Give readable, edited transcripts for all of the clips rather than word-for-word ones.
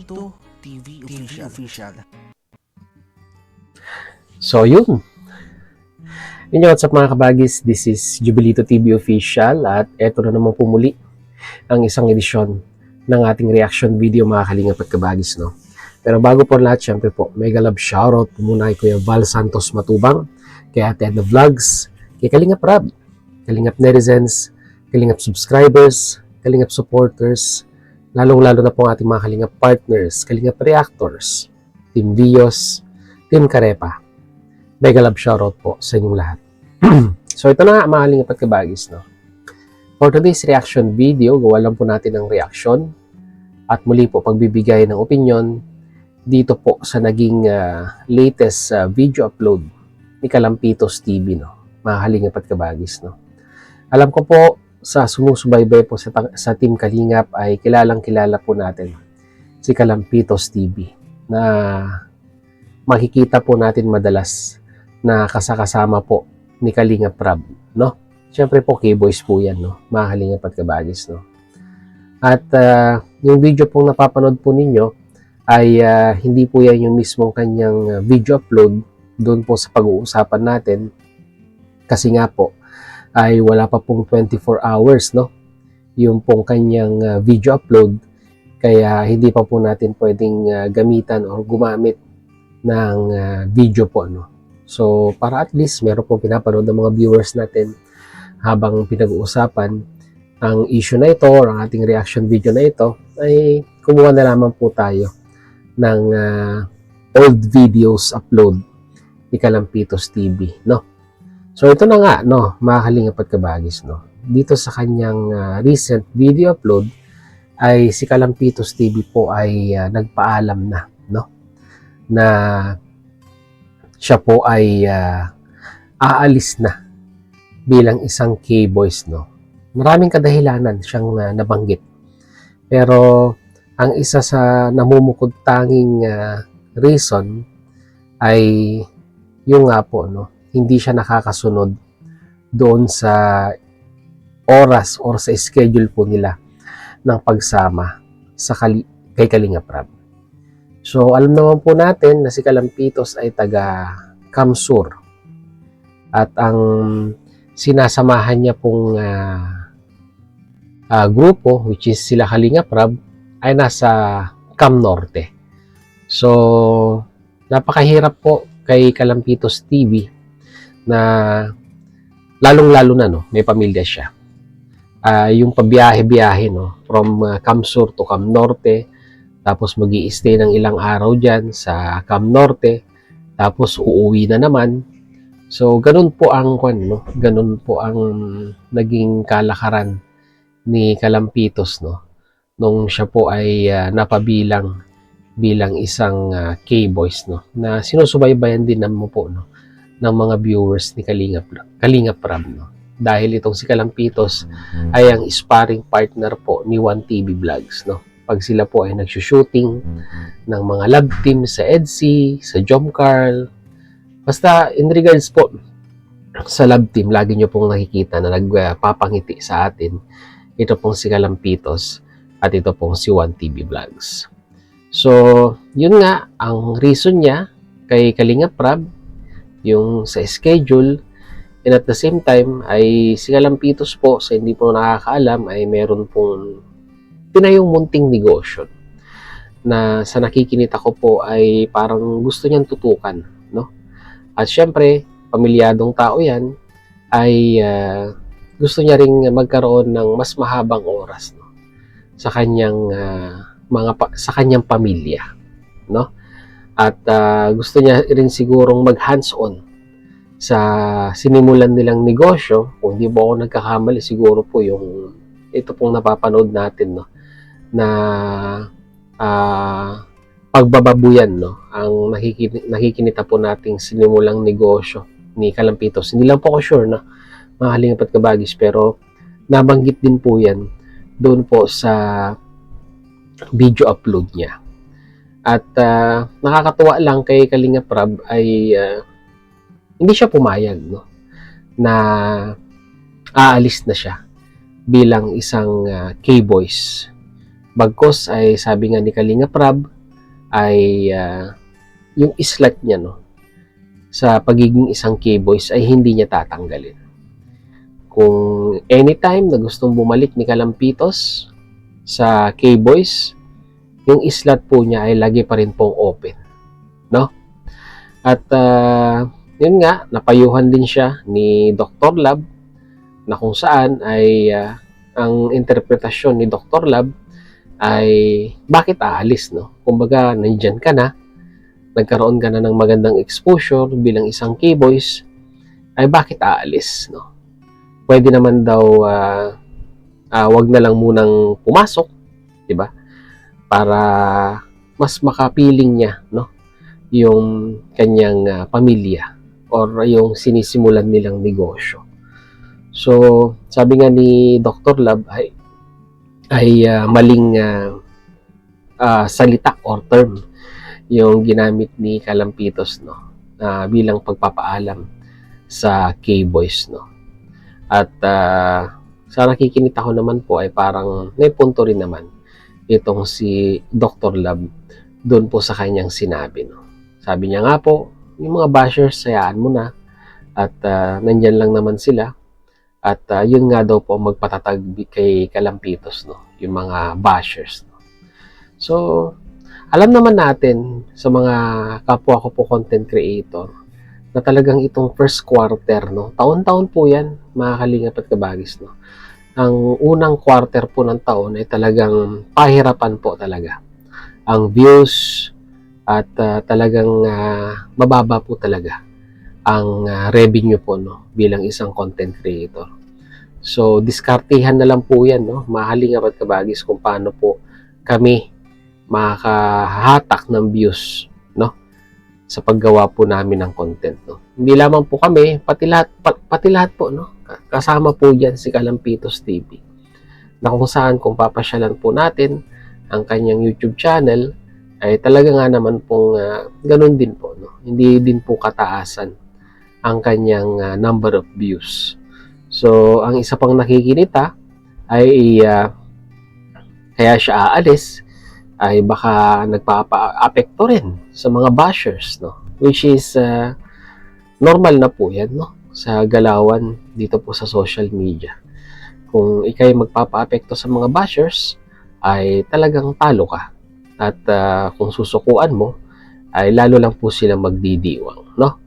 Jubilito TV Official. So yun. Yun yung what's up mga kabagis, this is Jubilito TV Official at eto na naman pumuli ang isang edisyon ng ating reaction video mga kalingap at kabagis, no? Pero bago po lahat, syempre po, mega love shoutout po muna kay Kuya Val Santos Matubang, kay Ate Edna Vlogs, kay Kalingap Rab, Kalingap Netizens, Kalingap Subscribers, Kalingap Supporters, lalong-lalo na po ang ating mga Kalingap Partners, Kalingap Reactors, Team Vios, Team Karepa. Mega love shoutout po sa inyong lahat. So ito na nga mga Kalingap at kabagis, no? For today's reaction video, gawa lang po natin ng reaction at muli po pagbibigay ng opinion dito po sa naging latest video upload ni Kalampitos TV, no? Mga Kalingap at kabagis, no? Alam ko po sa sumusubaybay po sa Team Kalingap ay kilalang-kilala po natin si Kalampitos TV na makikita po natin madalas na kasakasama po ni Kalingap Rab, no? Siyempre po K-Boys po yan, no? Mga Kalingap at kabagis, no? At yung video pong napapanood po ninyo ay hindi po yan yung mismong kanyang video upload doon po sa pag-uusapan natin kasi nga po ay wala pa pong 24 hours, no? Yung pong kanyang video upload, kaya hindi pa po natin pwedeng gamitan o gumamit ng video po, no? So, para at least meron pong pinapanood ng mga viewers natin habang pinag-uusapan ang issue na ito or ang ating reaction video na ito, ay kumuha na lamang po tayo ng old videos upload ni Kalampitos TV, no? So ito na nga, no, mga Kalingap at kabagis, no. Dito sa kanyang recent video upload ay si Kalampitos TV po ay nagpaalam na, no, na siya po ay aalis na bilang isang K-Boys, no. Maraming kadahilanan siyang nabanggit. Pero ang isa sa namumukod tanging reason ay yung nga po, no, hindi siya nakakasunod doon sa oras or sa schedule po nila ng pagsama sa kay Kalingap Rab. So, alam naman po natin na si Kalampitos ay taga Kamsur. At ang sinasamahan niya pong grupo, which is sila Kalingap Rab, ay nasa Cam Norte. So, napakahirap po kay Kalampitos TV na lalong-lalo na, no, may pamilya siya. Yung pabiyahe-biyahe, no, from Kamsur to Cam Norte, tapos magi-stay ng ilang araw dyan sa Cam Norte, tapos uuwi na naman. So, ganun po ang ganun po ang naging kalakaran ni Kalampitos, no, nung siya po ay napabilang bilang isang K-Boys, no, na sinusubaybayan din naman po, no, ng mga viewers ni Kalingap Rab, no. Dahil itong si Kalampitos ay ang sparring partner po ni 1TV Vlogs, no. Pag sila po ay nagsushooting ng mga lab team sa EDSI, sa Jomcarl, basta in regards po sa lab team, lagi nyo pong nakikita na nagpapangiti sa atin. Ito pong si Kalampitos at ito pong si 1TV Vlogs. So, yun nga, ang reason niya kay Kalingap Rab, yung sa schedule, and at the same time, ay si Kalampitos po, sa hindi po nakakaalam, ay meron pong tinayong munting negosyo na sa nakikinita ko po ay parang gusto niyang tutukan, no? At syempre, pamilyadong tao yan, ay gusto niya ring magkaroon ng mas mahabang oras, no, sa kanyang sa kanyang pamilya, no? At gusto niya rin sigurong mag hands-on sa sinimulan nilang negosyo. Kung di po ako nagkakamali, siguro po yung ito pong napapanood natin, no, na pagbababuyan, no, ang nakikinita po nating sinimulang negosyo ni Kalampitos. Hindi lang po ako sure, no, mga Kalingap at kabagis, pero nabanggit din po yan doon po sa video upload niya. At nakakatuwa lang kay Kalingap Rab ay hindi siya pumayag, no, na aalis na siya bilang isang K-Boys. Bagkos ay sabi nga ni Kalingap Rab ay yung islat niya, no, sa pagiging isang K-Boys ay hindi niya tatanggalin. Kung anytime na gustong bumalik ni Kalampitos sa K-Boys, yung islat po niya ay lagi pa rin pong open, no? At yun nga, napayuhan din siya ni Dr. Lab na kung saan ay ang interpretasyon ni Dr. Lab ay bakit aalis, no? Kumbaga, nandyan ka na, nagkaroon ka na ng magandang exposure bilang isang K-Boys, ay bakit aalis, no? Pwede naman daw wag na lang munang pumasok, di ba? Para mas makapiling niya, no, yung kanyang pamilya or yung sinisimulan nilang negosyo. So, sabi nga ni Dr. Lab ay maling salita or term yung ginamit ni Kalampitos, no, bilang pagpapaalam sa K-Boys, no. At sa nakikinita ko naman po ay parang may punto rin naman itong si Dr. Lab doon po sa kanyang sinabi, no. Sabi niya nga po, yung mga bashers, sayaan mo na at nandyan lang naman sila at yun nga daw po magpatatag kay Kalampitos, no, yung mga bashers, no. So, alam naman natin sa mga kapwa ko po content creator na talagang itong first quarter, no, taon-taon po yan, mga kalingap at kabagis, no. Ang unang quarter po ng taon ay talagang pahirapan po talaga. Ang views at talagang mababa po talaga ang revenue po, no, bilang isang content creator. So, diskartihan na lang po yan, no, mga kalingap at kabagis, kung paano po kami makakahatak ng views, no, sa paggawa po namin ng content, no. Hindi lamang po kami, pati lahat po, no. Kasama po diyan si Kalampitos TV. Na kung saan kung papasyalan po natin ang kanyang YouTube channel ay talaga nga naman pong ganun din po, no. Hindi din po kataasan ang kanyang number of views. So, ang isa pang nakikinita ay kaya siya aalis ay baka nagpapa-apekto rin sa mga bashers, no, which is normal na po yan, no, sa galawan dito po sa social media. Kung ikay magpapa-apekto sa mga bashers ay talagang talo ka at kung susukuan mo ay lalo lang po silang magdidiwang, no.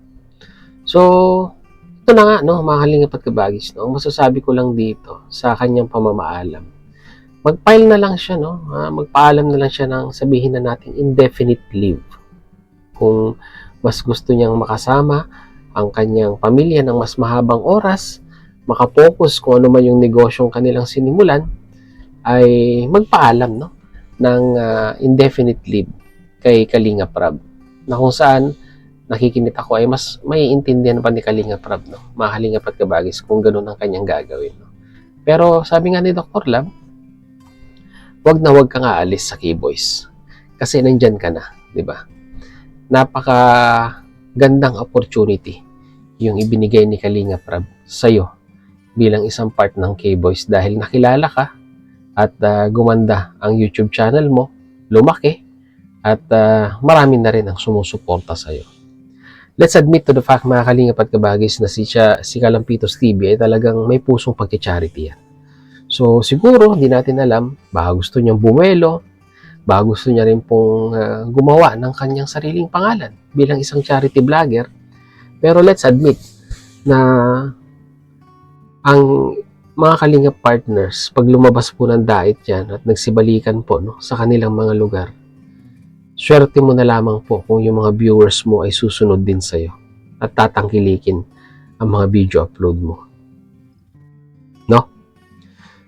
So, ito na nga, no, mga kalingap at kabagis, no, ang masasabi ko lang dito sa kanyang pamamaalam, mag-file na lang siya, no? Magpaalam na lang siya ng sabihin na natin indefinite leave. Kung mas gusto niyang makasama ang kanyang pamilya ng mas mahabang oras, makapokus kung ano man yung negosyong kanilang sinimulan, ay magpaalam, no, ng indefinite leave kay Kalinga Prab. Na kung saan nakikinit ako ay mas maiintindihan pa ni Kalinga Prab, no, mga kalingap at kabagis, kung ganun ang kanyang gagawin, no. Pero sabi nga ni Dr. Lab, wag kang aalis sa K-Boys. Kasi nandyan ka na, di ba? Napaka gandang opportunity yung ibinigay ni Kalinga Prab sa'yo bilang isang part ng K-Boys dahil nakilala ka at gumanda ang YouTube channel mo, lumaki, at marami na rin ang sumusuporta sa'yo. Let's admit to the fact, mga kalingap at kabagis, na si Kalampitos TV ay talagang may pusong pagki-charity yan. So, siguro, hindi natin alam, baka gusto niyang bumuelo, baka gusto niya rin pong gumawa ng kanyang sariling pangalan bilang isang charity vlogger. Pero let's admit na ang mga kalingap partners, pag lumabas po ng dait yan at nagsibalikan po, no, sa kanilang mga lugar, swerte mo na lamang po kung yung mga viewers mo ay susunod din sa'yo at tatangkilikin ang mga video upload mo. No?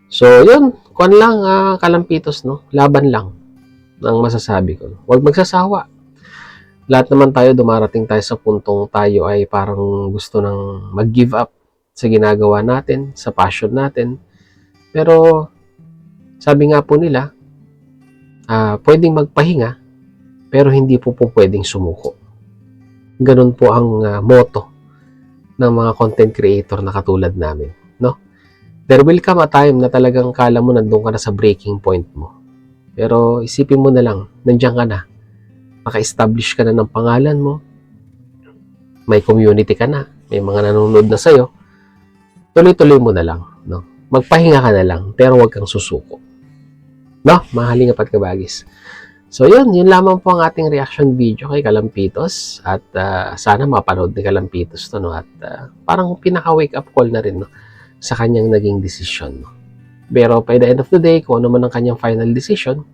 So, yun. Kuan lang, Kalampitos, no? Laban lang ang masasabi ko. Huwag magsasawa. Lahat naman tayo, dumarating tayo sa puntong tayo ay parang gusto nang mag-give up sa ginagawa natin, sa passion natin. Pero, sabi nga po nila, pwedeng magpahinga, pero hindi po pwedeng sumuko. Ganun po ang motto ng mga content creator na katulad namin, no? There will come a time na talagang kala mo nandun ka na sa breaking point mo. Pero isipin mo na lang, nandiyan ka na. Naka-establish ka na ng pangalan mo, may community ka na, may mga nanonood na sa'yo, tuloy-tuloy mo na lang, no? Magpahinga ka na lang, pero huwag kang susuko. No? Mga Kalingap at Kabagis. So yun lamang po ang ating reaction video kay Kalampitos at sana mapanood ni Kalampitos to, no? At parang pinaka-wake up call na rin, no? Sa kanyang naging desisyon, no? Pero by the end of the day, kung ano man ang kanyang final decision,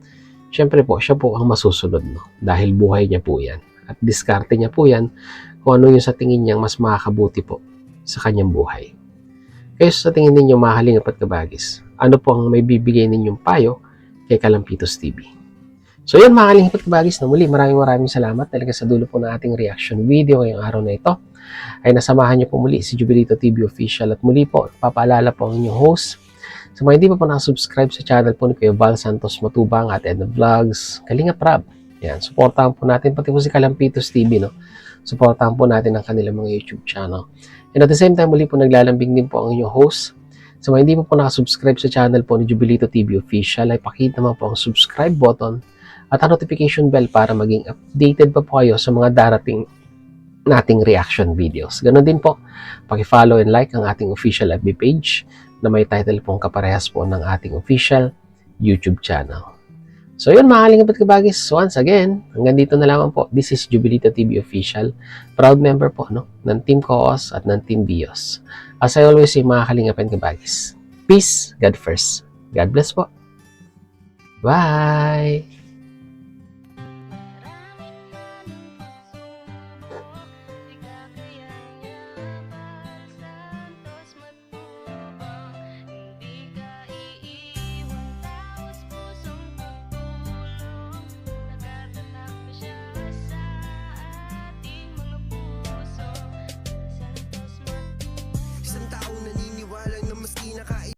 syempre po, siya po ang masusunod, no? Dahil buhay niya po yan. At diskarte niya po yan kung ano yung sa tingin niyang mas makakabuti po sa kanyang buhay. Kaya sa tingin ninyo, mga Kalingap at Kabagis, ano po ang may bibigay ninyong payo kay Kalampitos TV? So yun, mga Kalingap at Kabagis, na muli maraming salamat talaga sa dulo po ng ating reaction video ngayong araw na ito. Ay nasamahan niyo po muli si Jubilito TV Official at muli po, papaalala po ang inyong host. Sa mga hindi pa po nakasubscribe sa channel po ni Kuya Val Santos Matubang at Edna Vlogs, Kalingap Rab. Yan, supportahan po natin, pati po si Kalampitos TV, no? Supportahan po natin ang kanilang mga YouTube channel. And at the same time, muli po naglalambing din po ang inyong host. Sa mga hindi po nakasubscribe sa channel po ni Jubilito TV Official, ay pakita naman po ang subscribe button at ang notification bell para maging updated pa po kayo sa mga darating nating reaction videos. Ganon din po, paki-follow and like ang ating official FB page na may title pong kaparehas po ng ating official YouTube channel. So yun, mga Kalingap at Kabagis, once again, hanggang dito na lamang po. This is Jubilito TV Official, proud member po, no, ng Team Coos at ng Team Bios. As I always say, mga Kalingap at Kabagis, peace, God first. God bless po. Bye!